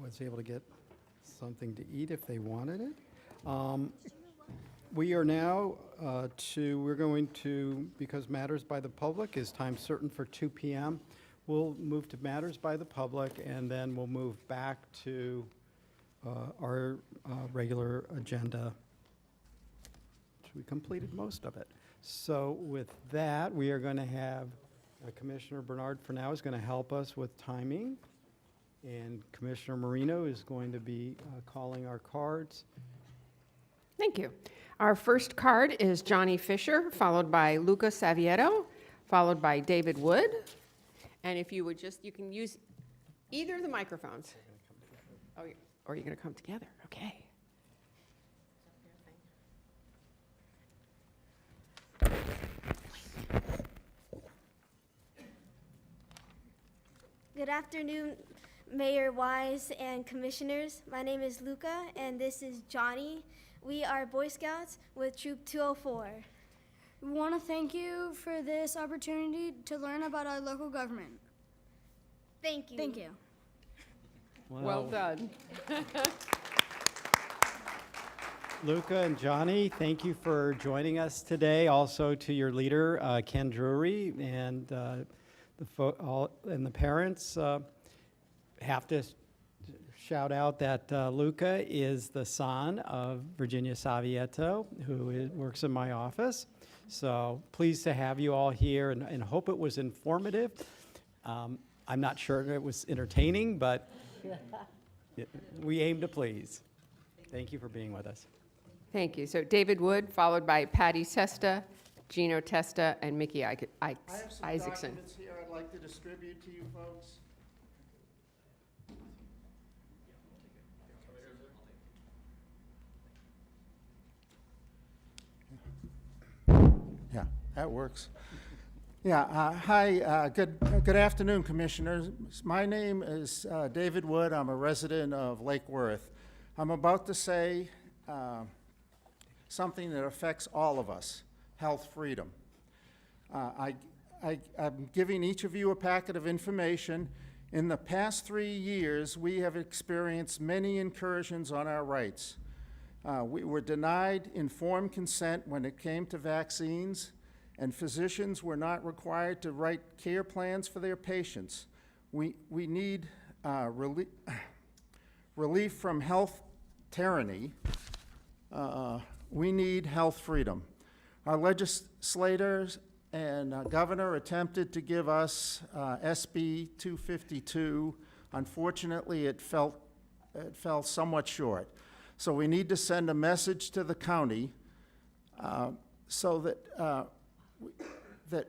was able to get something to eat if they wanted it. We are now we're going to, because Matters by the Public is time certain for 2 p.m., we'll move to Matters by the Public, and then we'll move back to our regular agenda. We completed most of it. So with that, we are going to have Commissioner Bernard for now is going to help us with timing, and Commissioner Marino is going to be calling our cards. Thank you. Our first card is Johnny Fisher, followed by Luca Savieto, followed by David Wood. And if you would you can use either of the microphones. Oh, or you're going to come together. Okay. Good afternoon, Mayor Wise and Commissioners. My name is Luca, and this is Johnny. We are Boy Scouts with Troop 204. We want to thank you for this opportunity to learn about our local government. Thank you. Thank you. Well done. Luca and Johnny, thank you for joining us today. Also to your leader, Ken Drury, and the parents. Have to shout out that Luca is the son of Virginia Savieto, who works in my office. So pleased to have you all here, and hope it was informative. I'm not sure it was entertaining, but we aim to please. Thank you for being with us. Thank you. So David Wood, followed by Patty Sesta, Gino Testa, and Mickey I have some Isaacson. documents here I'd like to distribute to you folks. Yeah, that works. Yeah, hi, good afternoon, Commissioners. My name is David Wood. I'm a resident of Lake Worth. I'm about to say something that affects all of us, health freedom. I'm giving each of you a packet of information. In the past 3 years, we have experienced many incursions on our rights. We were denied informed consent when it came to vaccines, and physicians were not required to write care plans for their patients. We need relief from health tyranny. We need health freedom. Our legislators and governor attempted to give us SB 252. Unfortunately, it fell somewhat short. So we need to send a message to the county so that that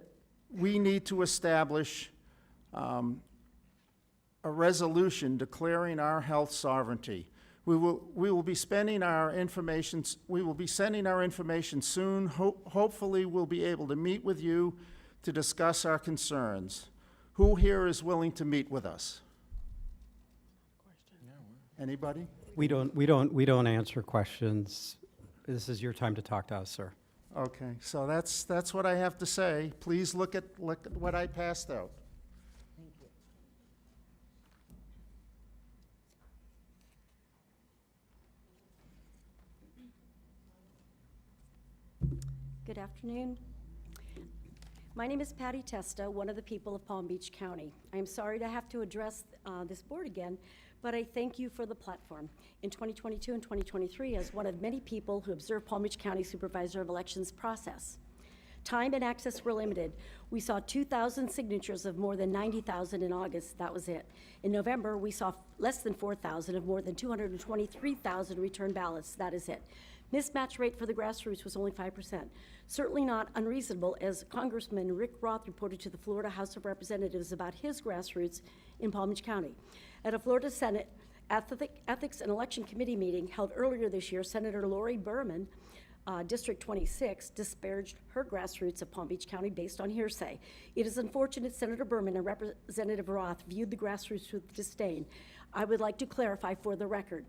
we need to establish a resolution declaring our health sovereignty. We will be spending our information. We will be sending our information soon. Hopefully, we'll be able to meet with you to discuss our concerns. Who here is willing to meet with us? Anybody? We don't answer questions. This is your time to talk to us, sir. Okay, so that's what I have to say. Please look at what I passed out. Good afternoon. My name is Patty Testa, one of the people of Palm Beach County. I am sorry to have to address this board again, but I thank you for the platform. In 2022 and 2023, as one of many people who observed Palm Beach County Supervisor of Elections process. Time and access were limited. We saw 2,000 signatures of more than 90,000 in August. That was it. In November, we saw less than 4,000 of more than 223,000 return ballots. That is it. Mismatch rate for the grassroots was only 5%. Certainly not unreasonable, as Congressman Rick Roth reported to the Florida House of Representatives about his grassroots in Palm Beach County. At a Florida Senate Ethics and Election Committee meeting held earlier this year, Senator Lori Berman, District 26, disparaged her grassroots of Palm Beach County based on hearsay. It is unfortunate Senator Berman and Representative Roth viewed the grassroots with disdain. I would like to clarify for the record.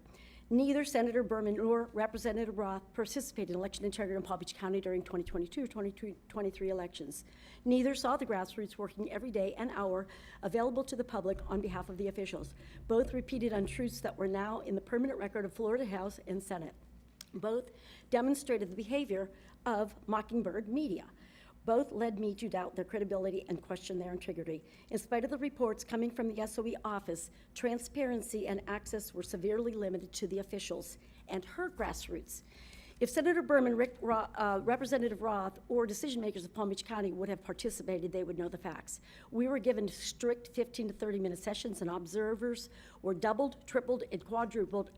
Neither Senator Berman nor Representative Roth participated in election integrity in Palm Beach County during 2022 or 2023 elections. Neither saw the grassroots working every day and hour available to the public on behalf of the officials. Both repeated untruths that were now in the permanent record of Florida House and Senate. Both demonstrated the behavior of mockingbird media. Both led me to doubt their credibility and question their integrity. In spite of the reports coming from the SOE office, transparency and access were severely limited to the officials and her grassroots. If Senator Berman, Representative Roth, or decision makers of Palm Beach County would have participated, they would know the facts. We were given strict 15 to 30-minute sessions, and observers were doubled, tripled, and quadrupled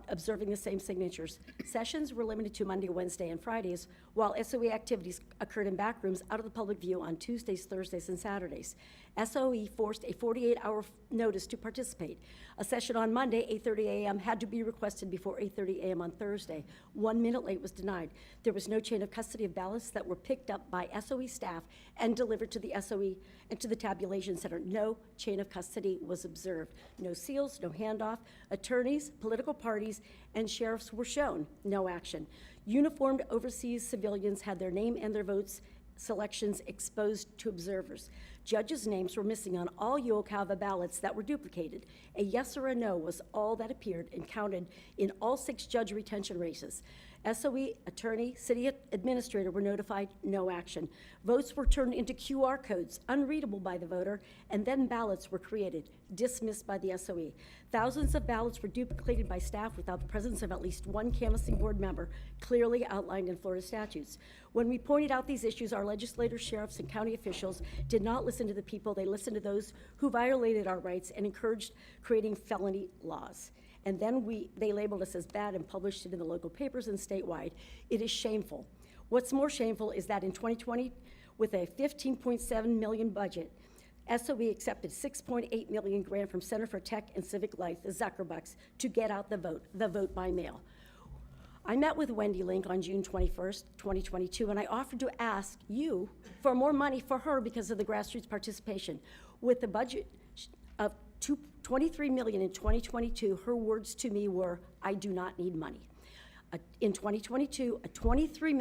observing the same signatures. Sessions were limited to Monday, Wednesday, and Fridays, while SOE activities occurred in back rooms out of the public view on Tuesdays, Thursdays, and Saturdays. SOE forced a 48-hour notice to participate. A session on Monday, 8:30 a.m., had to be requested before 8:30 a.m. on Thursday. 1 minute late was denied. There was no chain of custody of ballots that were picked up by SOE staff and delivered to the SOE and to the tabulation center. No chain of custody was observed. No seals, no handoff. Attorneys, political parties, and sheriffs were shown. No action. Uniformed overseas civilians had their name and their votes selections exposed to observers. Judges' names were missing on all Uocava ballots that were duplicated. A yes or a no was all that appeared and counted in all 6 judge retention races. SOE, attorney, city administrator were notified, no action. Votes were turned into QR codes, unreadable by the voter, and then ballots were created, dismissed by the SOE. Thousands of ballots were duplicated by staff without the presence of at least one canvassing board member, clearly outlined in Florida statutes. When we pointed out these issues, our legislators, sheriffs, and county officials did not listen to the people. They listened to those who violated our rights and encouraged creating felony laws. And then they labeled us as bad and published it in the local papers and statewide. It is shameful. What's more shameful is that in 2020, with a $15.7 million budget, SOE accepted $6.8 million grant from Center for Tech and Civic Life, the Zuckerbucks, to get out the vote by mail. I met with Wendy Link on June 21st, 2022, and I offered to ask you for more money for her because of the grassroots participation. With a budget of $23 million in 2022, her words to me were, "I do not need money." In 2022, a $23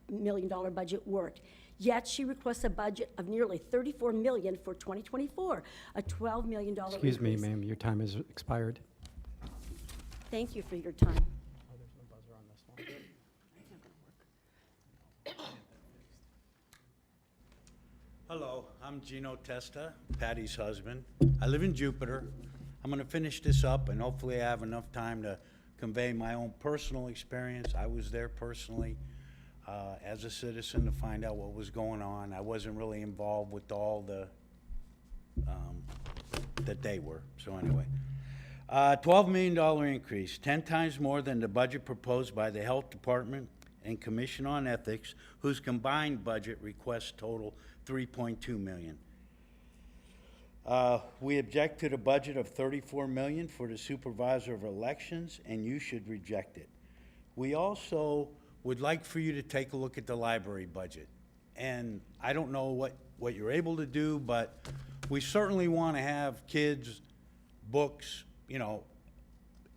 million budget worked. Yet she requests a budget of nearly $34 million for 2024, a $12 million increase. Excuse me, ma'am, your time has expired. Thank you for your time. Oh, there's no buzzer on this one. Hello, I'm Gino Testa, Patty's husband. I live in Jupiter. I'm going to finish this up, and hopefully I have enough time to convey my own personal experience. I was there personally as a citizen to find out what was going on. I wasn't really involved with all the that they were. So anyway, $12 million increase, 10 times more than the budget proposed by the Health Department and Commission on Ethics, whose combined budget requests total $3.2 million. We object to the budget of $34 million for the supervisor of elections, and you should reject it. We also would like for you to take a look at the library budget. And I don't know what you're able to do, but we certainly want to have kids' books, you know,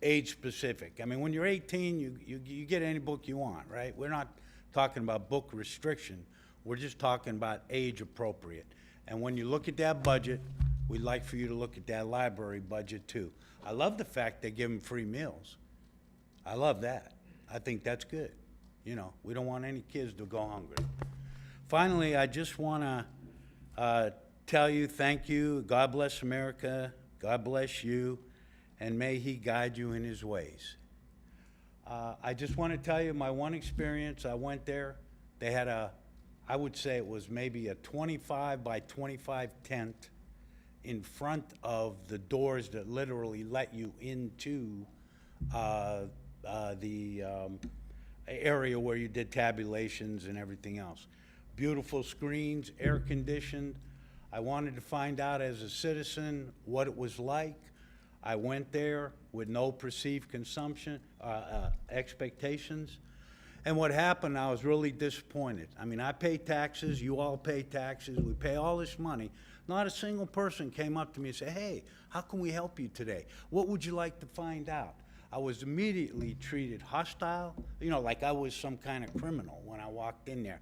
age specific. I mean, when you're 18, you get any book you want, right? We're not talking about book restriction. We're just talking about age appropriate. And when you look at that budget, we'd like for you to look at that library budget too. I love the fact they give them free meals. I love that. I think that's good. You know, we don't want any kids to go hungry. Finally, I just want to tell you thank you. God bless America. God bless you. And may he guide you in his ways. I just want to tell you my one experience. I went there. They had I would say it was maybe a 25 by 25 tent in front of the doors that literally let you into the area where you did tabulations and everything else. Beautiful screens, air conditioned. I wanted to find out as a citizen what it was like. I went there with no perceived consumption, expectations. And what happened, I was really disappointed. I mean, I pay taxes, you all pay taxes, we pay all this money. Not a single person came up to me and said, hey, how can we help you today? What would you like to find out? I was immediately treated hostile, you know, like I was some kind of criminal when I walked in there.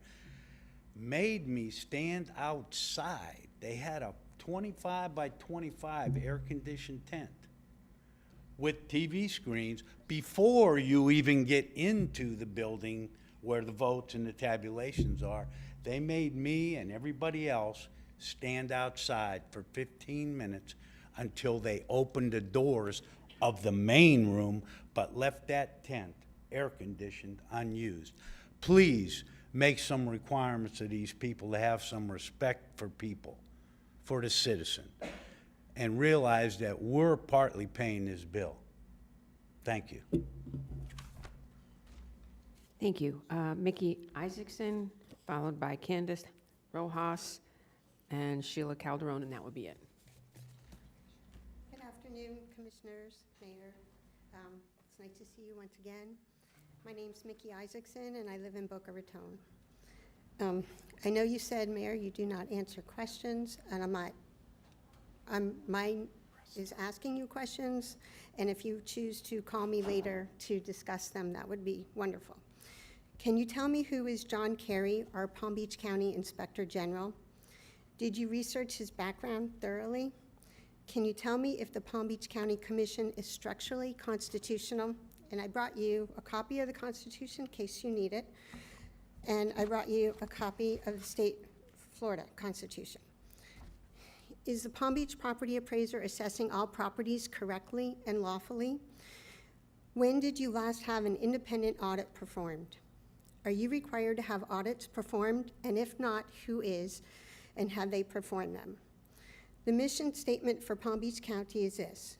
Made me stand outside. They had a 25 by 25 air-conditioned tent with TV screens before you even get into the building where the votes and the tabulations are. They made me and everybody else stand outside for 15 minutes until they opened the doors of the main room, but left that tent, air-conditioned, unused. Please make some requirements of these people to have some respect for people, for the citizen, and realize that we're partly paying this bill. Thank you. Thank you. Mickey Isaacson, followed by Candace Rojas and Sheila Calderon, and that would be it. Good afternoon, Commissioners, Mayor. It's nice to see you once again. My name's Mickey Isaacson, and I live in Boca Raton. I know you said, Mayor, you do not answer questions, and mine is asking you questions, and if you choose to call me later to discuss them, that would be wonderful. Can you tell me who is John Carey, our Palm Beach County Inspector General? Did you research his background thoroughly? Can you tell me if the Palm Beach County Commission is structurally constitutional? And I brought you a copy of the Constitution in case you need it, and I brought you a copy of the state Florida Constitution. Is the Palm Beach property appraiser assessing all properties correctly and lawfully? When did you last have an independent audit performed? Are you required to have audits performed? And if not, who is, and have they performed them? The mission statement for Palm Beach County is this: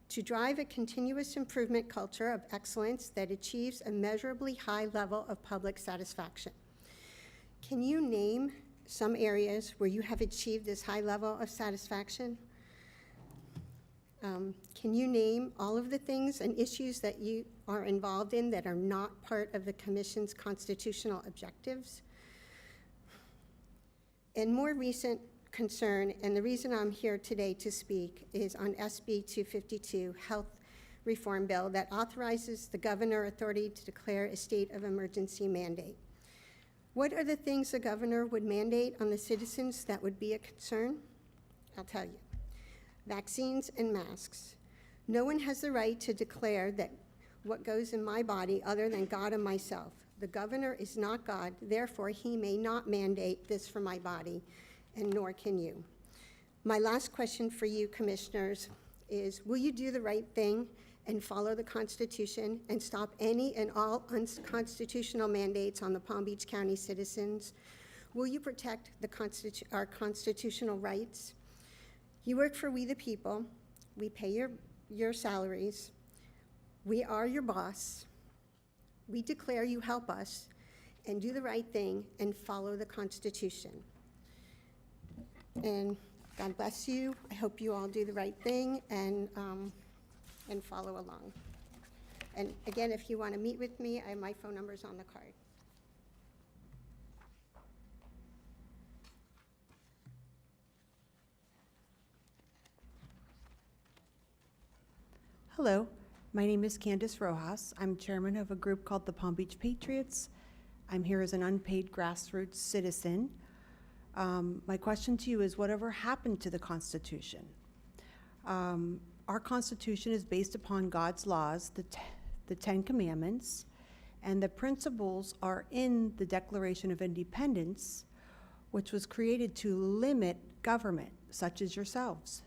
to drive a continuous improvement culture of excellence that achieves a measurably high level of public satisfaction. Can you name some areas where you have achieved this high level of satisfaction? Can you name all of the things and issues that you are involved in that are not part of the Commission's constitutional objectives? And more recent concern, and the reason I'm here today to speak, is on SB 252, Health Reform Bill, that authorizes the governor authority to declare a state of emergency mandate. What are the things the governor would mandate on the citizens that would be a concern? I'll tell you. Vaccines and masks. No one has the right to declare that what goes in my body other than God and myself. The governor is not God, therefore he may not mandate this for my body, and nor can you. My last question for you, commissioners, is will you do the right thing and follow the Constitution and stop any and all unconstitutional mandates on the Palm Beach County citizens? Will you protect our constitutional rights? You work for we the people. We pay your salaries. We are your boss. We declare you help us and do the right thing and follow the Constitution. And God bless you. I hope you all do the right thing and follow along. And again, if you want to meet with me, my phone number is on the card. Hello, my name is Candace Rojas. I'm chairman of a group called the Palm Beach Patriots. I'm here as an unpaid grassroots citizen. My question to you is, whatever happened to the Constitution? Our Constitution is based upon God's laws, the Ten Commandments, and the principles are in the Declaration of Independence, which was created to limit government, such as yourselves.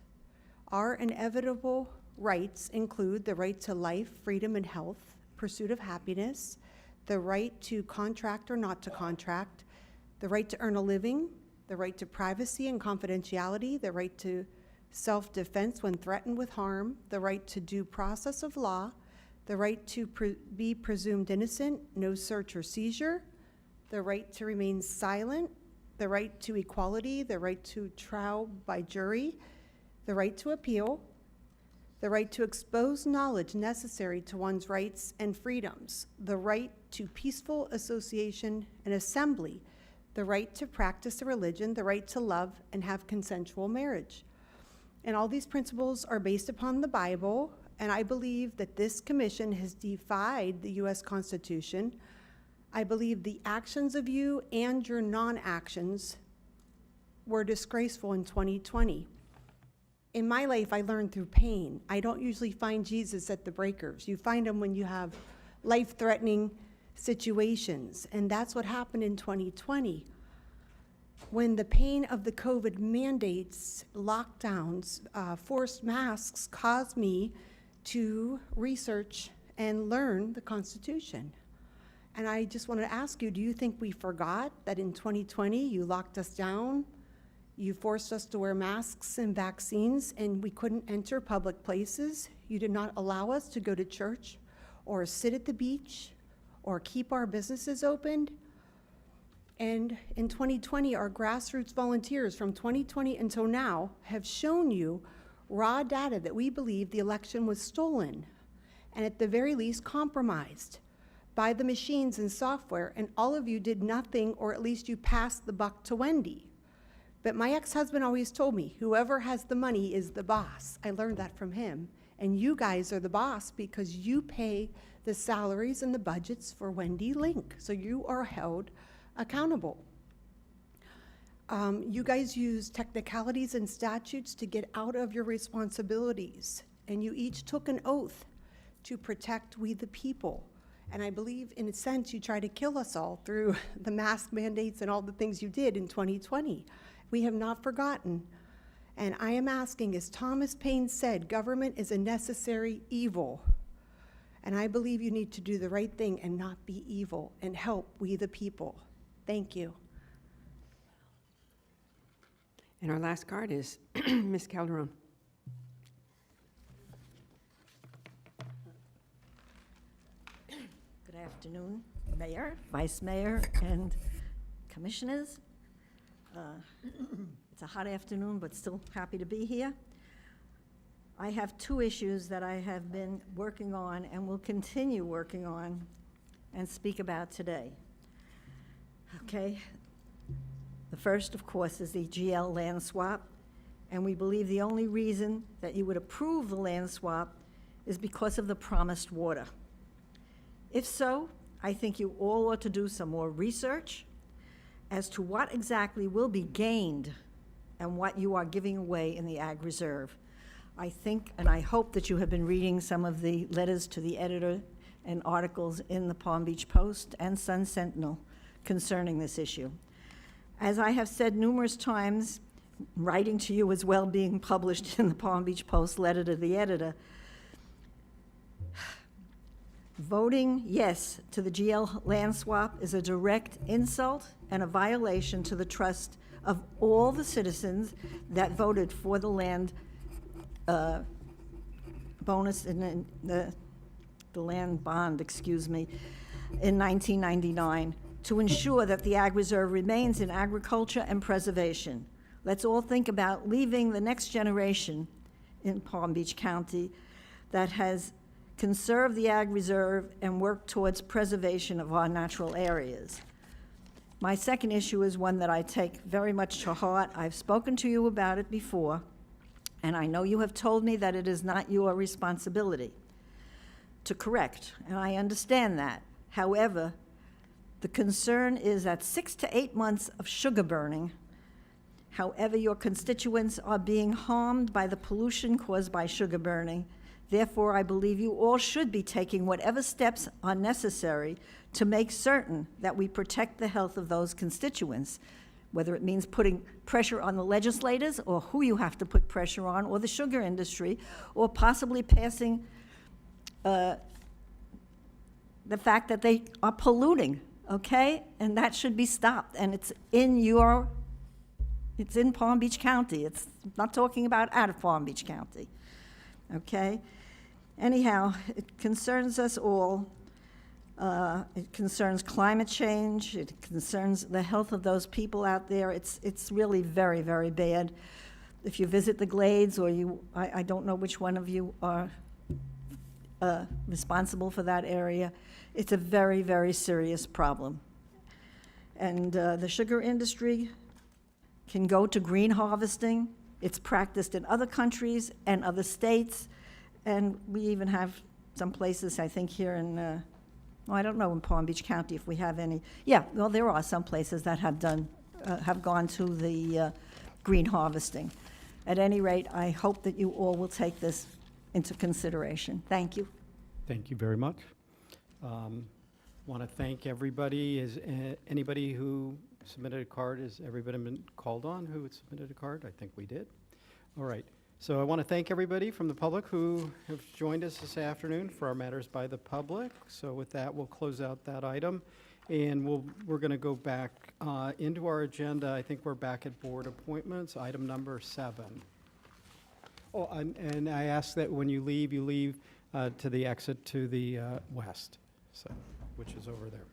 Our inevitable rights include the right to life, freedom, and health, pursuit of happiness, the right to contract or not to contract, the right to earn a living, the right to privacy and confidentiality, the right to self-defense when threatened with harm, the right to due process of law, the right to be presumed innocent, no search or seizure, the right to remain silent, the right to equality, the right to trial by jury, the right to appeal, the right to expose knowledge necessary to one's rights and freedoms, the right to peaceful association and assembly, the right to practice a religion, the right to love and have consensual marriage. And all these principles are based upon the Bible, and I believe that this commission has defied the U.S. Constitution. I believe the actions of you and your non-actions were disgraceful in 2020. In my life, I learned through pain. I don't usually find Jesus at the breakers. You find him when you have life-threatening situations, and that's what happened in 2020. When the pain of the COVID mandates, lockdowns, forced masks caused me to research and learn the Constitution. And I just want to ask you, do you think we forgot that in 2020 you locked us down? You forced us to wear masks and vaccines, and we couldn't enter public places. You did not allow us to go to church or sit at the beach or keep our businesses open. And in 2020, our grassroots volunteers from 2020 until now have shown you raw data that we believe the election was stolen and at the very least compromised by the machines and software, and all of you did nothing, or at least you passed the buck to Wendy. But my ex-husband always told me, whoever has the money is the boss. I learned that from him. And you guys are the boss because you pay the salaries and the budgets for Wendy Link. So you are held accountable. You guys use technicalities and statutes to get out of your responsibilities. And you each took an oath to protect we the people. And I believe, in a sense, you tried to kill us all through the mask mandates and all the things you did in 2020. We have not forgotten. And I am asking, as Thomas Paine said, government is a necessary evil. And I believe you need to do the right thing and not be evil and help we the people. Thank you. And our last card is Ms. Calderon. Good afternoon, Mayor, Vice Mayor, and Commissioners. It's a hot afternoon, but still happy to be here. I have two issues that I have been working on and will continue working on and speak about today. Okay? The first, of course, is the GL land swap, and we believe the only reason that you would approve the land swap is because of the promised water. If so, I think you all ought to do some more research as to what exactly will be gained and what you are giving away in the Ag Reserve. I think and I hope that you have been reading some of the letters to the editor and articles in the Palm Beach Post and Sun Sentinel concerning this issue. As I have said numerous times, writing to you as well, being published in the Palm Beach Post letter to the editor, voting yes to the GL land swap is a direct insult and a violation to the trust of all the citizens that voted for the land bonus in the land bond, excuse me, in 1999 to ensure that the Ag Reserve remains in agriculture and preservation. Let's all think about leaving the next generation in Palm Beach County that has conserved the Ag Reserve and worked towards preservation of our natural areas. My second issue is one that I take very much to heart. I've spoken to you about it before, and I know you have told me that it is not your responsibility to correct, and I understand that. However, the concern is that 6 to 8 months of sugar burning, however, your constituents are being harmed by the pollution caused by sugar burning. Therefore, I believe you all should be taking whatever steps are necessary to make certain that we protect the health of those constituents, whether it means putting pressure on the legislators or who you have to put pressure on, or the sugar industry, or possibly passing the fact that they are polluting, okay? And that should be stopped. And it's in Palm Beach County. It's not talking about out of Palm Beach County, okay? Anyhow, it concerns us all. It concerns climate change. It concerns the health of those people out there. It's really very, very bad. if you visit the Glades, or I don't know which one of you are responsible for that area, it's a very, very serious problem. And the sugar industry can go to green harvesting. It's practiced in other countries and other states, and we even have some places, I think, here in, well, I don't know in Palm Beach County if we have any. Yeah, well, there are some places that have done, have gone to the green harvesting. At any rate, I hope that you all will take this into consideration. Thank you. Thank you very much. Want to thank everybody. Is anybody who submitted a card, has everybody been called on who submitted a card? I think we did. All right. So I want to thank everybody from the public who have joined us this afternoon for our Matters by the Public. So with that, we'll close out that item. And we're going to go back into our agenda. I think we're back at board appointments, item number 7. Oh, and I ask that when you leave to the exit to the west, so, which is over there.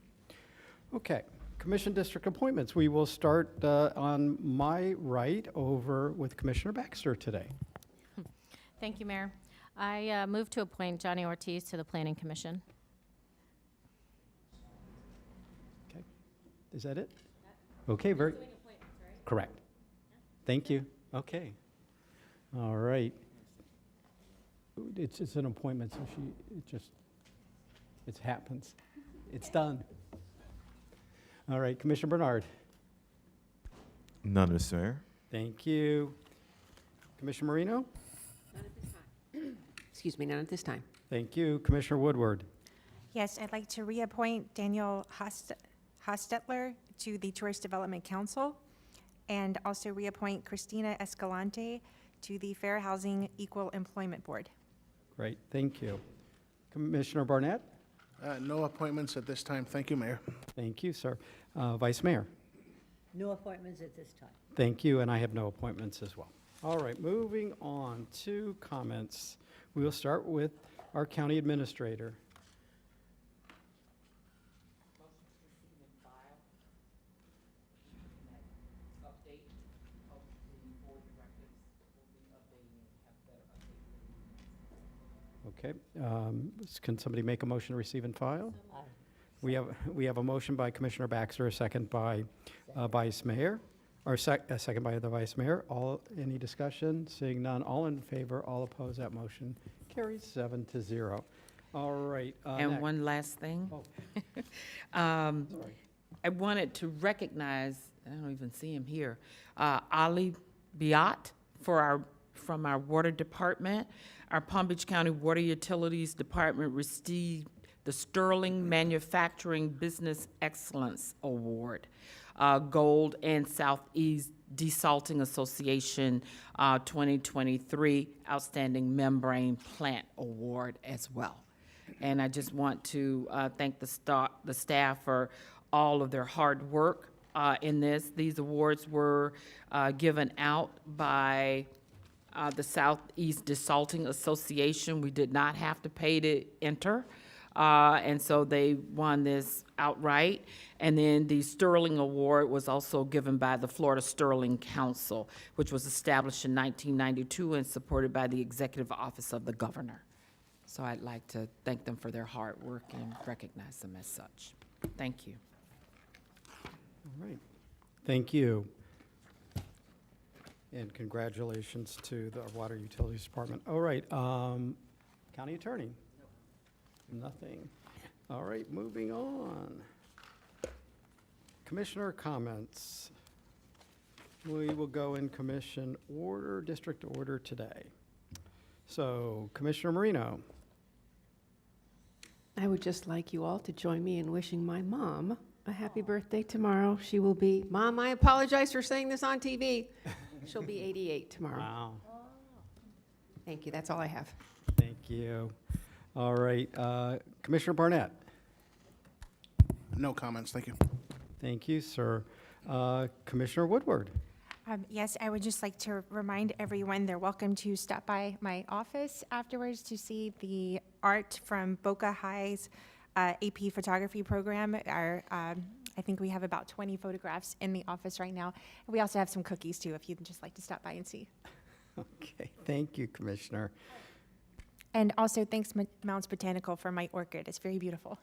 Okay, Commission District appointments. We will start on my right over with Commissioner Baxter today. Thank you, Mayor. I move to appoint Johnny Ortiz to the Planning Commission. Okay, is that it? Okay, very. Correct. Thank you. Okay. All right. It's an appointment, so it happens. It's done. All right, Commissioner Bernard. None, Mr. Mayor. Thank you. Commissioner Marino. None at this time. Excuse me, none at this time. Thank you. Commissioner Woodward. Yes, I'd like to reappoint Daniel Hostetler to the Tourist Development Council, and also reappoint Christina Escalante to the Fair Housing Equal Employment Board. Great, thank you. Commissioner Barnett? No appointments at this time. Thank you, Mayor. Thank you, sir. Vice Mayor? No appointments at this time. Thank you, and I have no appointments as well. All right, moving on to comments. We will start with our county administrator. Okay, can somebody make a motion to receive and file? We have a motion by Commissioner Baxter, a second by Vice Mayor, or a second by the Vice Mayor. Any discussion? Seeing none, all in favor, all opposed, that motion carries 7-0. All right. And next. one last thing. Oh. Sorry. I wanted to recognize, I don't even see him here, Ali Biat from our water department. Our Palm Beach County Water Utilities Department received the Sterling Manufacturing Business Excellence Award, Gold, and Southeast Desalting Association 2023 Outstanding Membrane Plant Award as well. And I just want to thank the staff for all of their hard work in this. These awards were given out by the Southeast Desalting Association. We did not have to pay to enter, and so they won this outright. And then the Sterling Award was also given by the Florida Sterling Council, which was established in 1992 and supported by the Executive Office of the Governor. So I'd like to thank them for their hard work and recognize them as such. Thank you. All right. Thank you. And congratulations to the Water Utilities Department. All right, County Attorney? Nothing. All right, moving on. Commissioner comments. We will go in commission order, district order today. So, Commissioner Marino. I would just like you all to join me in wishing my mom a happy birthday tomorrow. She will be, Mom, I apologize for saying this on TV. She'll be 88 tomorrow. Wow. Thank you, that's all I have. Thank you. All right, Commissioner Barnett. No comments. Thank you. Thank you, sir. Commissioner Woodward. Yes, I would just like to remind everyone they're welcome to stop by my office afterwards to see the art from Boca High's AP photography program. I think we have about 20 photographs in the office right now. And we also have some cookies too, if you'd just like to stop by and see. Okay, thank you, Commissioner. And also thanks Mounts Botanical for my orchid. It's very beautiful.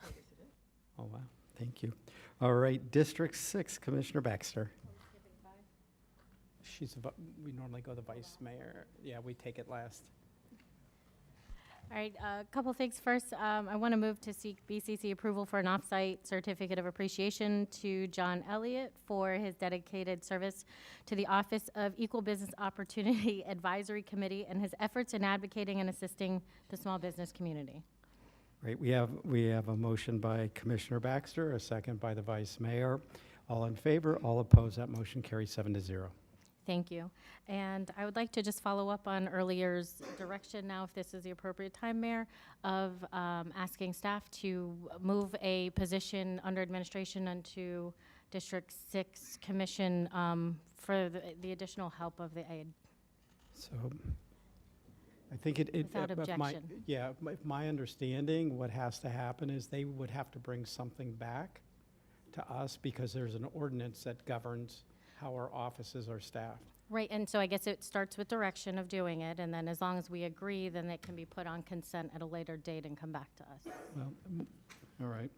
Oh, wow, thank you. All right, District 6, Commissioner Baxter. We normally go the vice mayor. Yeah, we take it last. All right, a couple things. First, I want to move to seek BCC approval for an off-site certificate of appreciation to John Elliott for his dedicated service to the Office of Equal Business Opportunity Advisory Committee and his efforts in advocating and assisting the small business community. Right, we have a motion by Commissioner Baxter, a second by the vice mayor. All in favor, all opposed, that motion carries 7-0. Thank you. And I would like to just follow up on earlier's direction now, if this is the appropriate time, Mayor, of asking staff to move a position under administration into District 6 Commission for the additional help of the aid. So I think it. Without objection. Yeah, my understanding, what has to happen is they would have to bring something back to us because there's an ordinance that governs how our offices are staffed. Right, and so I guess it starts with direction of doing it, and then as long as we agree, then it can be put on consent at a later date and come back to us. Well, all right.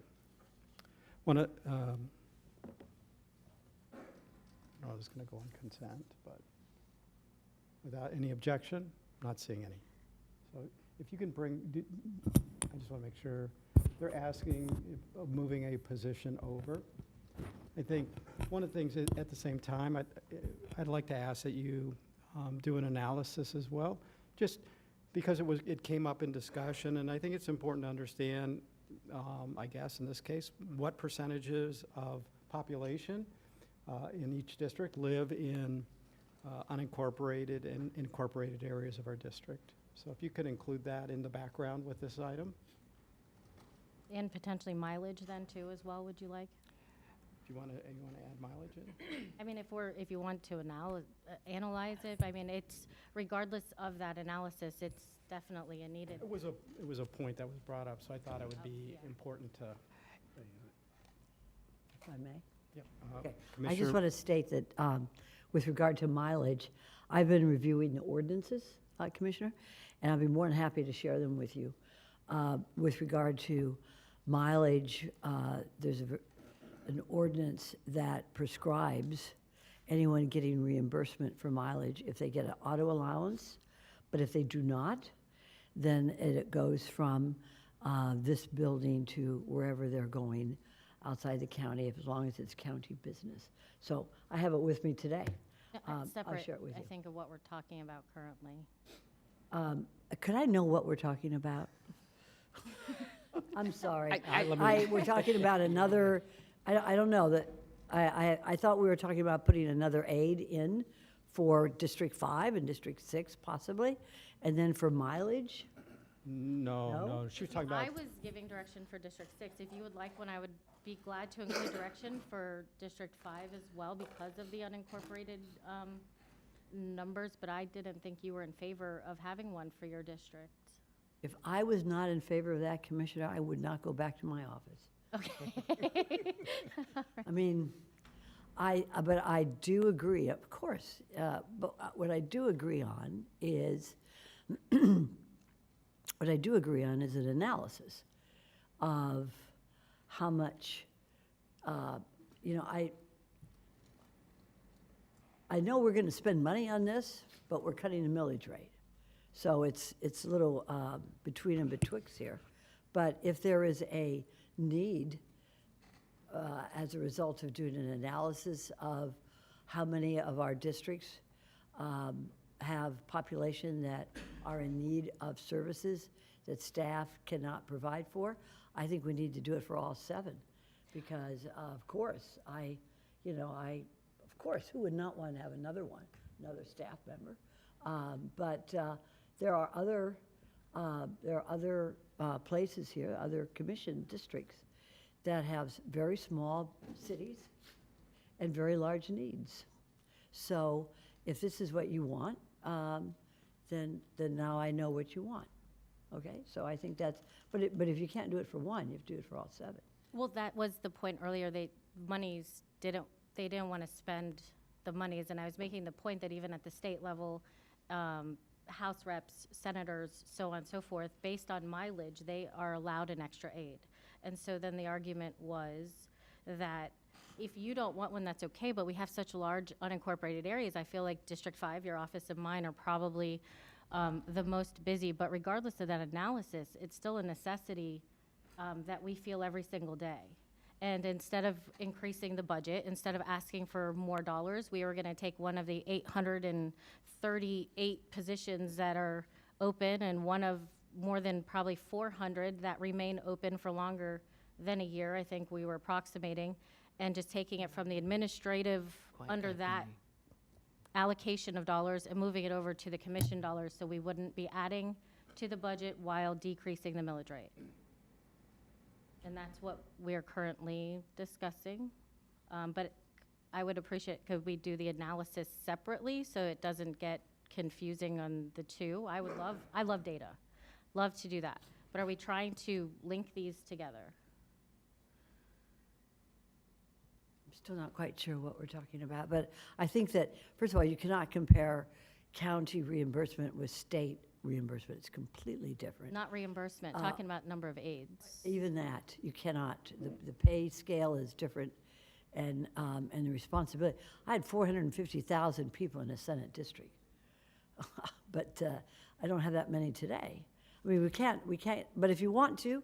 I was going to go on consent, but without any objection, not seeing any. So if you can I just want to make sure, they're asking of moving a position over. I think one of the things at the same time, I'd like to ask that you do an analysis as well, just because it came up in discussion, and I think it's important to understand, I guess in this case, what percentages of population in each district live in unincorporated and incorporated areas of our district. So if you could include that in the background with this item. And potentially mileage then too as well, would you like? Do you want to add mileage in? I mean, if you want to analyze it, I mean, it's, regardless of that analysis, it's definitely a needed. It was a point that was brought up, so I thought it would be important to. If I may? Yep. Okay. I just Commissioner- want to state that with regard to mileage, I've been reviewing the ordinances, Commissioner, and I'll be more than happy to share them with you. With regard to mileage, there's an ordinance that prescribes anyone getting reimbursement for mileage if they get an auto allowance, but if they do not, then it goes from this building to wherever they're going outside the county, as long as it's county business. So I have it with me today. I'll Separate, share it with I you. think, of what we're talking about currently. Could I know what we're talking about? I'm sorry. We're talking about another, I don't know, that, I thought we were talking about putting another aid in for District 5 and District 6 possibly, and then for mileage? No, she was talking about. I was giving direction for District 6. If you would like one, I would be glad to include direction for District 5 as well because of the unincorporated numbers, but I didn't think you were in favor of having one for your district. If I was not in favor of that, Commissioner, I would not go back to my office. Okay. I mean, but I do agree, of course, but what I do agree on is, what I do agree on is an analysis of how much, I know we're going to spend money on this, but we're cutting the millage rate. So it's a little between and betwixt here. But if there is a need, as a result of doing an analysis of how many of our districts have population that are in need of services that staff cannot provide for, I think we need to do it for all 7. Because of course, of course, who would not want to have another another staff member? But there are other places here, other commission districts that have very small cities and very large needs. So if this is what you want, then now I know what you want. Okay, so I think that's, but if you can't do it for one, you have to do it for all 7. Well, that was the point earlier. They didn't want to spend the monies, and I was making the point that even at the state level, House reps, senators, so on and so forth, based on mileage, they are allowed an extra aid. And so then the argument was that if you don't want one, that's okay, but we have such large unincorporated areas. I feel like District 5, your office and mine, are probably the most busy. But regardless of that analysis, it's still a necessity that we feel every single day. And instead of increasing the budget, instead of asking for more dollars, we were going to take one of the 838 positions that are open and one of more than probably 400 that remain open for longer than a year, I think we were approximating, and just taking it from the administrative under that allocation of dollars and moving it over to the commission dollars so we wouldn't be adding to the budget while decreasing the millage rate. And that's what we're currently discussing. But I would appreciate, could we do the analysis separately so it doesn't get confusing on the two? I love data, love to do that. But are we trying to link these together? I'm still not quite sure what we're talking about, but I think that, first of all, you cannot compare county reimbursement with state reimbursement. It's completely different. Not reimbursement, talking about number of aides. Even that, you cannot. The pay scale is different, and the responsibility. I had 450,000 people in a Senate district, but I don't have that many today. I mean, we can't, but if you want to,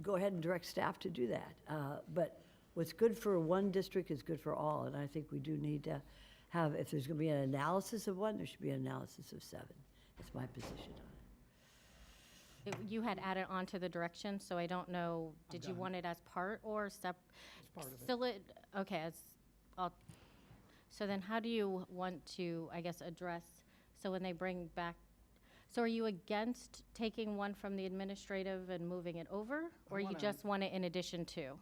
go ahead and direct staff to do that. But what's good for one district is good for all, and I think we do need to have, if there's going to be an analysis of one, there should be an analysis of 7. That's my position on it. You had added on to the direction, so I don't know, did you want it as part or step? part of it. Still okay, so then how do you want to, I guess, address, so when they bring back, so are you against taking one from the administrative and moving it over? Or you just want it in addition to?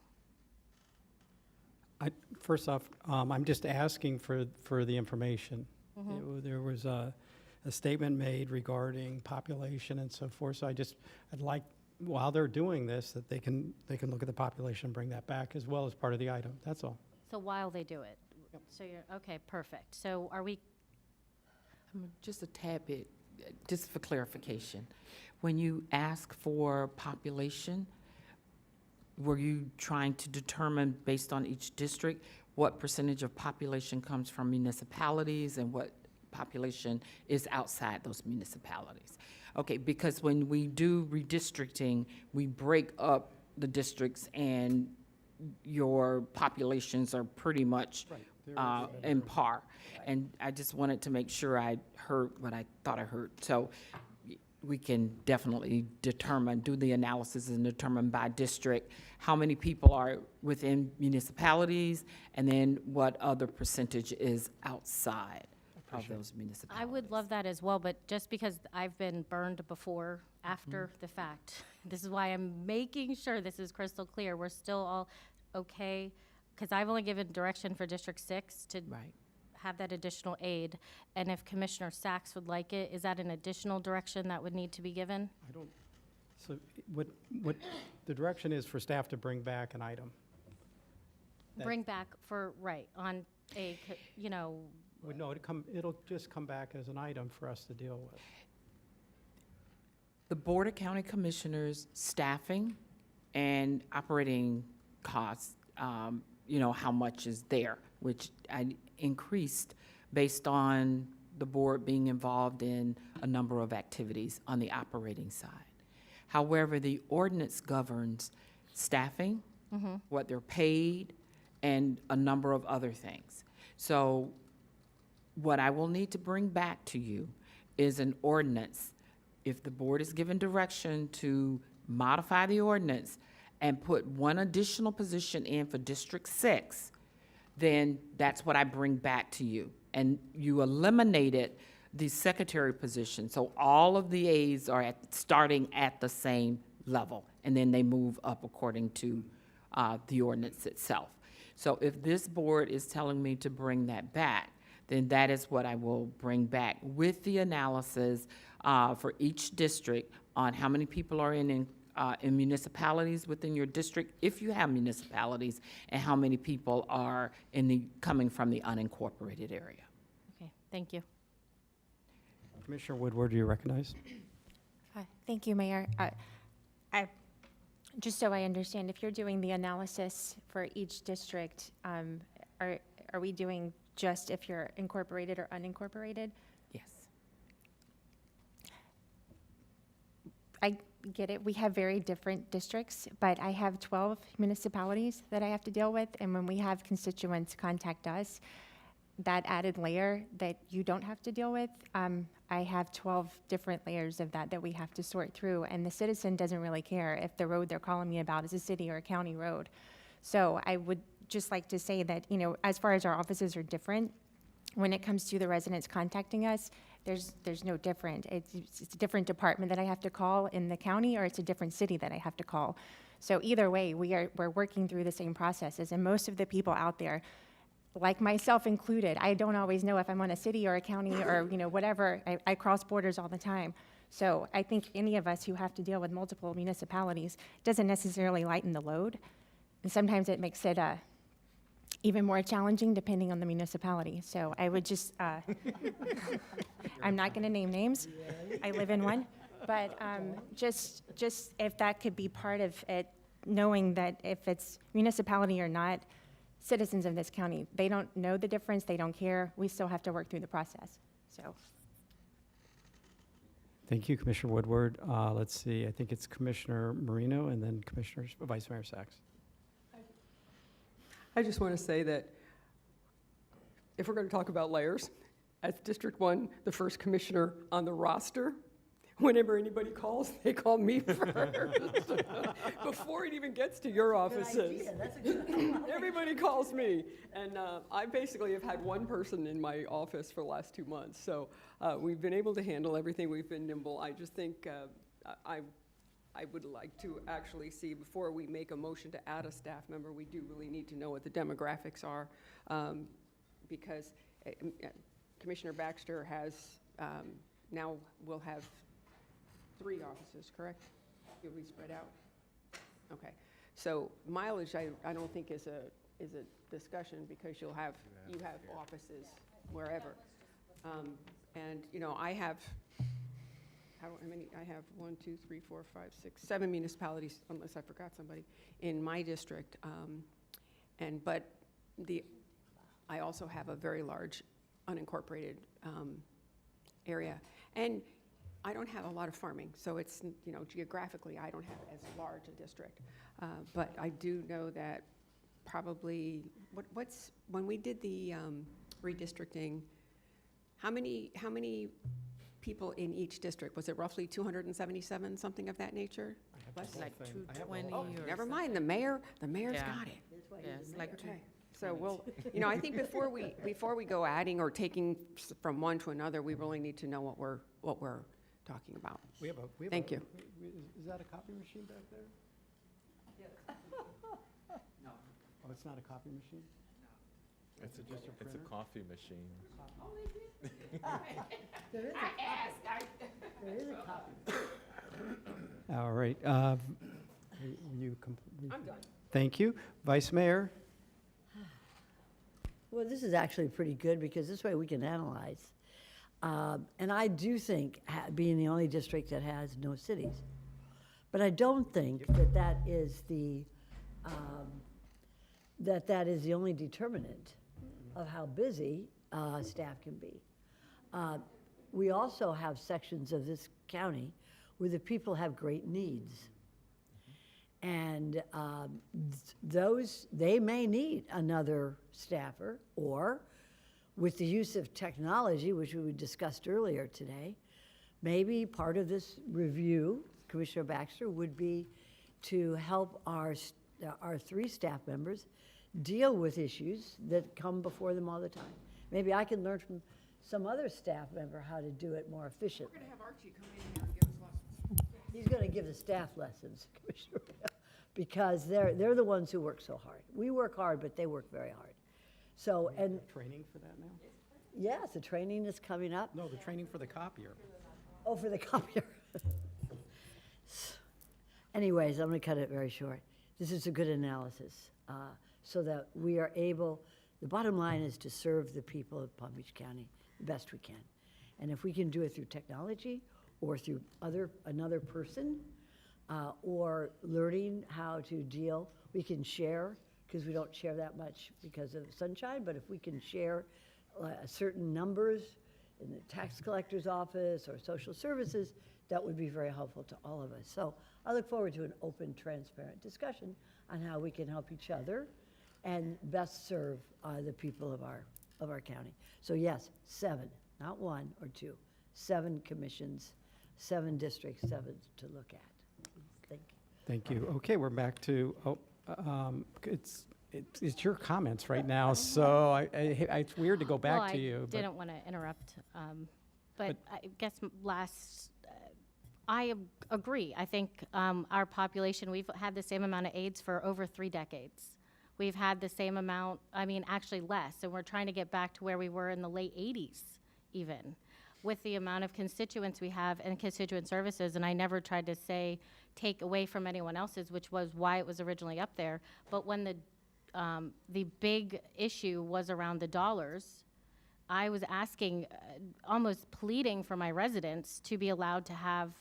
First off, I'm just asking for the information. There was a statement made regarding population and so forth, so I'd like, while they're doing this, that they can look at the population and bring that back as well as part of the item, that's all. So while they do it? Yep. So you're, okay, perfect. So are we, Just a tad bit, just for clarification. When you ask for population, were you trying to determine, based on each district, what percentage of population comes from municipalities and what population is outside those municipalities? Okay, because when we do redistricting, we break up the districts and your populations are pretty much in par. And I just wanted to make sure I heard what I thought I heard. So we can definitely determine, do the analysis and determine by district how many people are within municipalities and then what other percentage is outside of those municipalities. I would love that as well, but just because I've been burned before, after the fact, this is why I'm making sure this is crystal clear. We're still all okay, because I've only given direction for District 6 to have that additional aid. And if Commissioner Sachs would like it, is that an additional direction that would need to be given? I don't, so what the direction is for staff to bring back an item. Bring back for, on a, No, it'll just come back as an item for us to deal with. The Board of County Commissioners staffing and operating costs, how much is there, which I increased based on the board being involved in a number of activities on the operating side. However, the ordinance governs staffing, what they're paid, and a number of other things. So what I will need to bring back to you is an ordinance. If the board is given direction to modify the ordinance and put one additional position in for District 6, then that's what I bring back to you. And you eliminated the secretary position, so all of the aides are starting at the same level, and then they move up according to the ordinance itself. So if this board is telling me to bring that back, then that is what I will bring back with the analysis for each district on how many people are in municipalities within your district, if you have municipalities, and how many people are coming from the unincorporated area. Okay, thank you. Commissioner Woodward, do you recognize? Thank you, Mayor. Just so I understand, if you're doing the analysis for each district, are we doing just if you're incorporated or unincorporated? Yes. I get it. We have very different districts, but I have 12 municipalities that I have to deal with, and when we have constituents contact us, that added layer that you don't have to deal with, I have 12 different layers of that we have to sort through, and the citizen doesn't really care if the road they're calling me about is a city or a county road. So I would just like to say that, you know, as far as our offices are different, when it comes to the residents contacting us, there's no different. It's a different department that I have to call in the county, or it's a different city that I have to call. So either way, we're working through the same processes, and most of the people out there, like myself included, I don't always know if I'm on a city or a county or, you know, whatever. I cross borders all the time. So I think any of us who have to deal with multiple municipalities doesn't necessarily lighten the load. And sometimes it makes it even more challenging depending on the municipality. So I would just, I'm not going to name names. I live in one. But just if that could be part of it, knowing that if it's municipality or not, citizens of this county, they don't know the difference, they don't care. We still have to work through the process, so. Thank you, Commissioner Woodward. Let's see, I think it's Commissioner Marino and then Vice Mayor Sachs. I just want to say that if we're going to talk about layers, as District 1, the first commissioner on the roster, whenever anybody calls, they call me first. Before it even gets to your offices. Everybody calls me. And I basically have had one person in my office for the last 2 months. So we've been able to handle everything. We've been nimble. I just think I would like to actually see, before we make a motion to add a staff member, we do really need to know what the demographics are. Because Commissioner Baxter has, now will have 3 offices, correct? You'll be spread out? Okay. So mileage, I don't think is a discussion, because you have offices wherever. And, you know, I have, how many, I have 1, 2, 3, 4, 5, 6, 7 municipalities, unless I forgot somebody, in my district. But I also have a very large unincorporated area. And I don't have a lot of farming, so it's, you know, geographically, I don't have as large a district. But I do know that probably, when we did the redistricting, how many people in each district? Was it roughly 277, something of that nature? It's like 220 Oh, or never something. mind, the mayor's Yeah. got it. Yeah, it's like Okay. So we'll, you know, I think before we go adding or taking from one to another, we really need to know what we're talking about. Thank you. Is that a copy machine back there? No. Oh, it's not a copy machine? It's a coffee machine. There is a copy. All right. I'm done. Thank you. Vice Mayor? Well, this is actually pretty good, because this way we can analyze. And I do think, being the only district that has no cities, but I don't think that is the only determinant of how busy staff can be. We also have sections of this county where the people have great needs. And they may need another staffer, or with the use of technology, which we discussed earlier today, maybe part of this review, Commissioner Baxter, would be to help our 3 staff members deal with issues that come before them all the time. Maybe I can learn from some other staff member how to do it more efficiently. We're going to have Archie come in here and give us lessons. He's going to give the staff lessons, Commissioner, because they're the ones who work so hard. We work hard, but they work very hard. So, and Training for that now? yes, the training is coming up. No, the training for the copier. Oh, for the copier. Anyways, I'm going to cut it very short. This is a good analysis, so that we are able, the bottom line is to serve the people of Palm Beach County the best we can. And if we can do it through technology or through another person, or learning how to deal, we can share, because we don't share that much because of sunshine, but if we can share certain numbers in the tax collector's office or social services, that would be very helpful to all of us. So I look forward to an open, transparent discussion on how we can help each other and best serve the people of our county. So yes, 7, not 1 or 2, 7 commissions, 7 districts, 7 to look at. Thank you. Thank you. Okay, we're back to, it's your comments right now, so it's weird to go back to you. Well, I but- didn't want to interrupt, but I guess I agree. I think our population, we've had the same amount of AIDS for over 3 decades. We've had the same amount, I mean, actually less, and we're trying to get back to where we were in the late 80s even, with the amount of constituents we have and constituent services. And I never tried to say take away from anyone else's, which was why it was originally up there. But when the big issue was around the dollars, I was asking, almost pleading for my residents to be allowed to have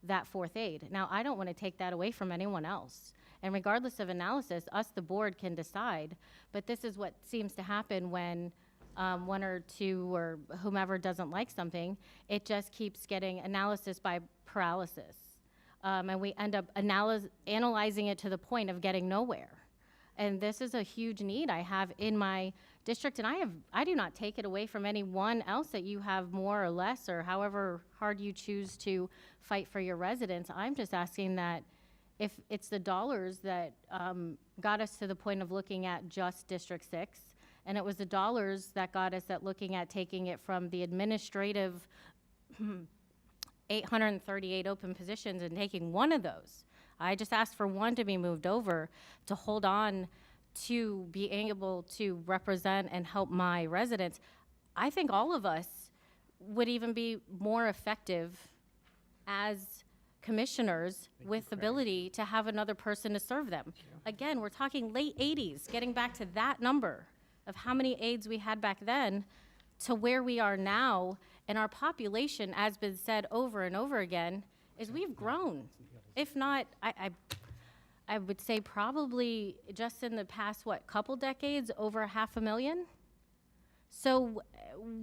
that 4th aid. Now, I don't want to take that away from anyone else. And regardless of analysis, us, the board, can decide. But this is what seems to happen when 1 or 2 or whomever doesn't like something. It just keeps getting analysis by paralysis. And we end up analyzing it to the point of getting nowhere. And this is a huge need I have in my district, and I do not take it away from anyone else that you have more or less, or however hard you choose to fight for your residents. I'm just asking that if it's the dollars that got us to the point of looking at just District 6, and it was the dollars that got us at looking at taking it from the administrative 838 open positions and taking one of those. I just asked for one to be moved over to hold on to being able to represent and help my residents. I think all of us would even be more effective as commissioners with the ability to have another person to serve them. Again, we're talking late 80s, getting back to that number of how many aides we had back then to where we are now. And our population, as been said over and over again, is we've grown. If not, I would say probably just in the past, couple decades, over 500,000. So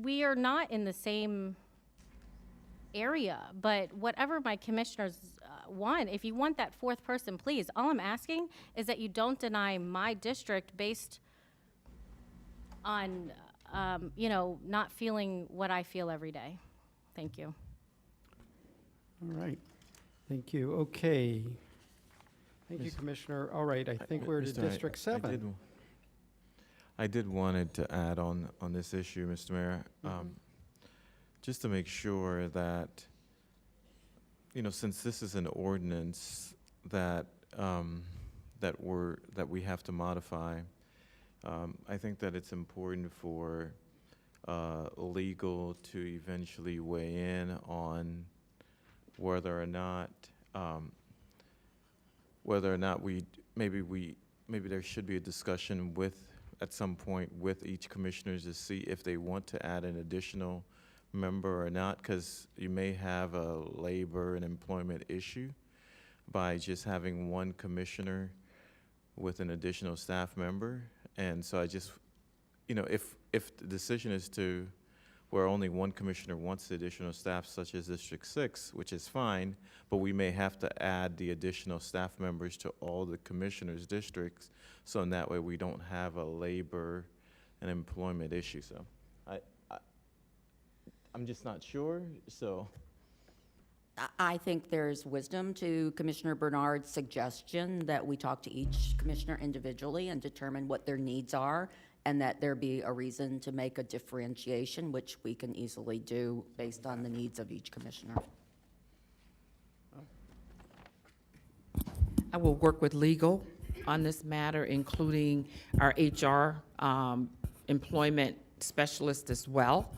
we are not in the same area, but whatever my commissioners want, if you want that 4th person, please. All I'm asking is that you don't deny my district based on, not feeling what I feel every day. Thank you. All right, thank you. Okay. Thank you, Commissioner. All right, I think we're to Mr. District 7. I did wanted to add on this issue, Mr. Mayor, just to make sure that, since this is an ordinance that we have to modify, I think that it's important for legal to eventually weigh in on whether or not maybe there should be a discussion at some point with each commissioners to see if they want to add an additional member or not, because you may have a labor and employment issue by just having one commissioner with an additional staff member. And so I just, if the decision is to where only one commissioner wants the additional staff, such as District 6, which is fine, but we may have to add the additional staff members to all the commissioners' districts, so in that way we don't have a labor and employment issue. So I'm just not sure, so. I think there's wisdom to Commissioner Bernard's suggestion that we talk to each commissioner individually and determine what their needs are, and that there be a reason to make a differentiation, which we can easily do based on the needs of each commissioner. I will work with legal on this matter, including our HR employment specialist as well.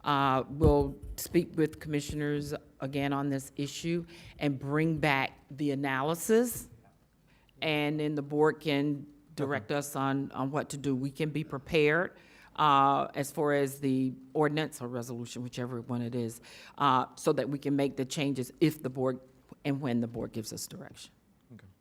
We'll speak with commissioners again on this issue and bring back the analysis, and then the board can direct us on what to do. We can be prepared as far as the ordinance or resolution, whichever one it is, so that we can make the changes if the board and when the board gives us direction.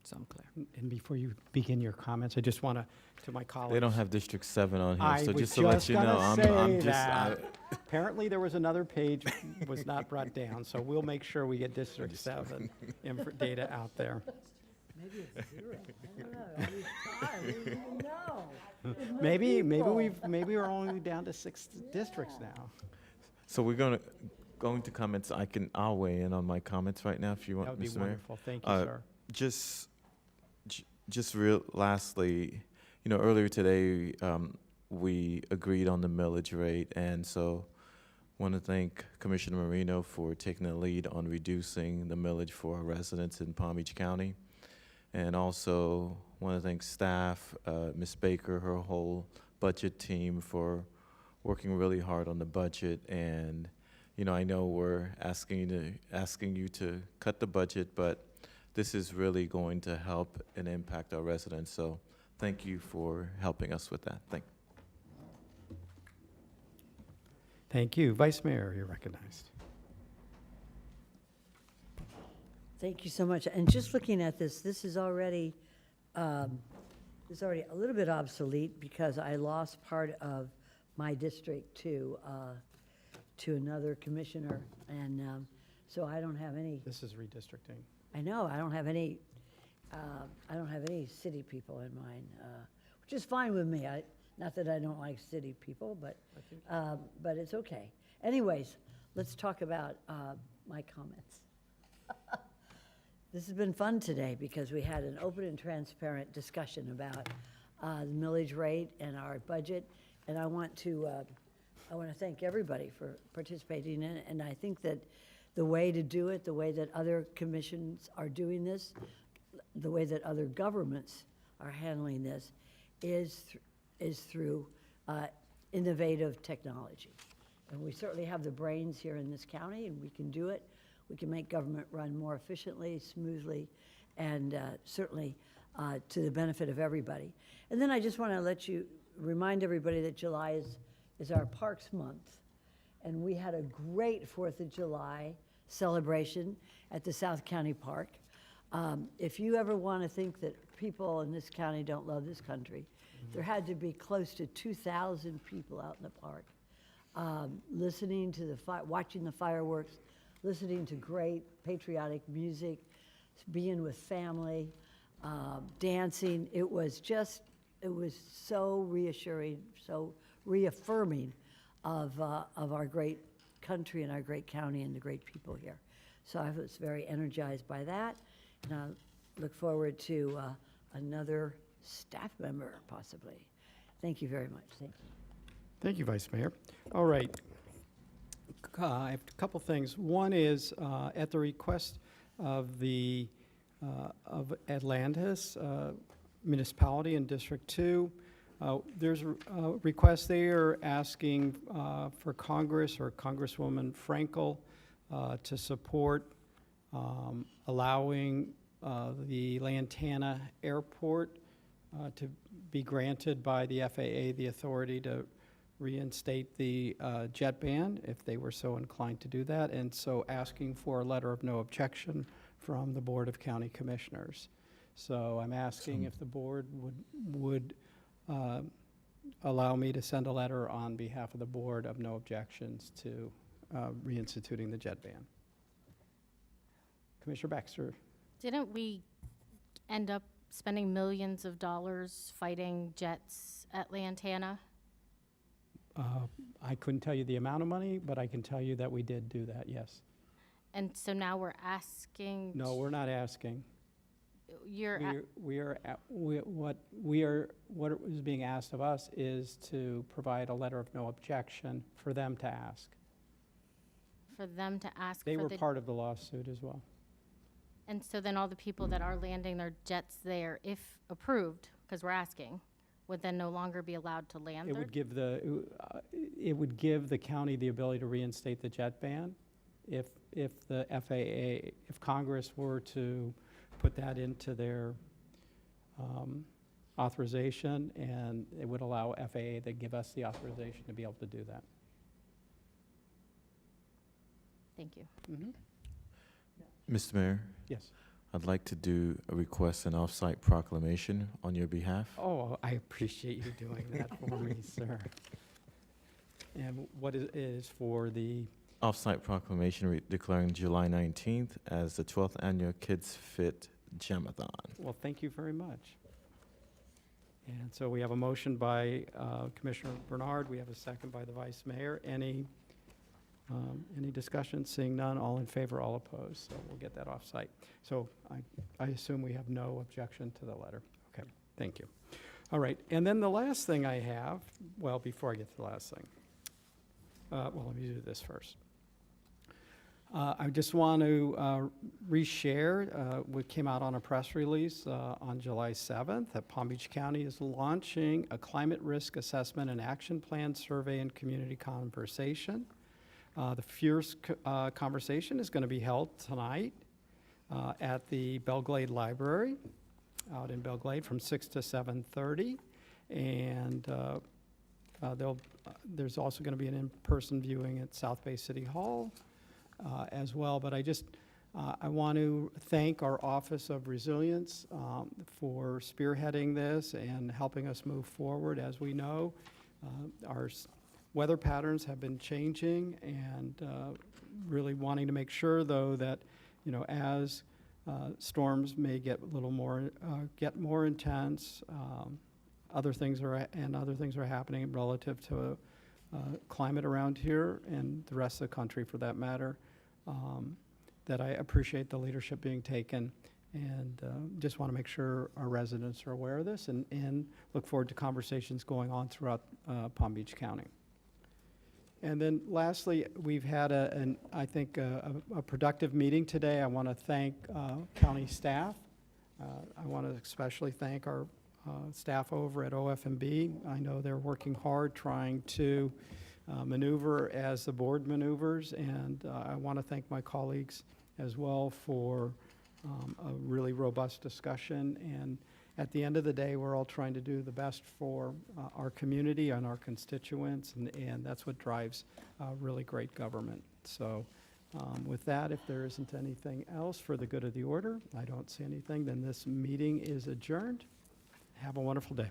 So I'm clear. And before you begin your comments, I just want to my colleagues. They don't have District 7 on here, I so was just to let you know, I'm just, that. Apparently, there was another page was not brought down, so we'll make sure we get District 7 data out there. Maybe it's 0. I don't know. All this time, we didn't even know. There's no Maybe people. we're only down to 6 districts now. So we're going to comments. I'll weigh in on my comments right now if you want, That would be Mr. Mayor. wonderful. Thank you, sir. Just real lastly, earlier today, we agreed on the millage rate, and so want to thank Commissioner Marino for taking the lead on reducing the millage for our residents in Palm Beach County. And also want to thank staff, Ms. Baker, her whole budget team for working really hard on the budget. And, I know we're asking you to cut the budget, but this is really going to help and impact our residents. So thank you for helping us with that. Thank you. Vice Mayor, you're recognized. Thank you so much. And just looking at this is already a little bit obsolete because I lost part of my district to another commissioner, and so I don't have any. This is redistricting. I know I don't have any. I don't have any city people in mind, which is fine with me. Not that I don't like city people, but it's okay. Anyways, let's talk about my comments. This has been fun today because we had an open and transparent discussion about the millage rate and our budget, and I want to thank everybody for participating in it. And I think that the way to do it, the way that other commissions are doing this, the way that other governments are handling this, is through innovative technology. And we certainly have the brains here in this county, and we can do it. We can make government run more efficiently, smoothly, and certainly to the benefit of everybody. And then I just want to remind everybody that July is our Parks Month. And we had a great 4th of July celebration at the South County Park. If you ever want to think that people in this county don't love this country, there had to be close to 2,000 people out in the park, listening to watching the fireworks, listening to great patriotic music, being with family, dancing. It was so reassuring, so reaffirming of our great country and our great county and the great people here. So I was very energized by that, and I look forward to another staff member, possibly. Thank you very much. Thank you. Thank you, Vice Mayor. All right. I have a couple things. One is at the request of of Atlantis municipality in District 2. There's a request they are asking for Congress or Congresswoman Frankel to support allowing the Lantana Airport to be granted by the FAA the authority to reinstate the jet ban if they were so inclined to do that, and so asking for a letter of no objection from the Board of County Commissioners. So I'm asking if the board would allow me to send a letter on behalf of the board of no objections to reinstituting the jet ban. Commissioner Baxter. Didn't we end up spending millions of dollars fighting jets at Lantana? I couldn't tell you the amount of money, but I can tell you that we did do that, yes. And so now we're asking. No, we're not asking. What is being asked of us is to provide a letter of no objection for them to ask. For them to ask. They for were the, part of the lawsuit as well. And so then all the people that are landing their jets there, if approved, because we're asking, would then no longer be allowed to land It there? would give the county the ability to reinstate the jet ban if the FAA, if Congress were to put that into their authorization, and it would allow FAA to give us the authorization to be able to do that. Thank you. Mr. Mayor, Yes. I'd like to do a request an off-site proclamation on your behalf. Oh, I appreciate you doing that for me, sir. And what is for the, Off-site proclamation declaring July 19th as the 12th Annual Kids Fit Jamathon. well, thank you very much. And so we have a motion by Commissioner Bernard. We have a second by the Vice Mayor. Any discussion? Seeing none, all in favor, all opposed. So we'll get that off-site. So I assume we have no objection to the letter. Okay, thank you. All right, and then the last thing I have, well, before I get to the last thing, well, let me do this first. I just want to reshare what came out on a press release on July 7th that Palm Beach County is launching a climate risk assessment and action plan survey and community conversation. The fierce conversation is going to be held tonight at the Belglade Library out in Belglade from 6 to 7:30. And there's also going to be an in-person viewing at South Bay City Hall as well. But I want to thank our Office of Resilience for spearheading this and helping us move forward. As we know, our weather patterns have been changing, and really wanting to make sure, though, that, as storms may get a little more, get more intense, other things are happening relative to climate around here and the rest of the country, for that matter, that I appreciate the leadership being taken, and just want to make sure our residents are aware of this, and look forward to conversations going on throughout Palm Beach County. And then lastly, we've had I think a productive meeting today. I want to thank county staff. I want to especially thank our staff over at OFMB. I know they're working hard trying to maneuver as the board maneuvers, and I want to thank my colleagues as well for a really robust discussion. And at the end of the day, we're all trying to do the best for our community and our constituents, and that's what drives really great government. So with that, if there isn't anything else for the good of the order, I don't see anything, then this meeting is adjourned. Have a wonderful day.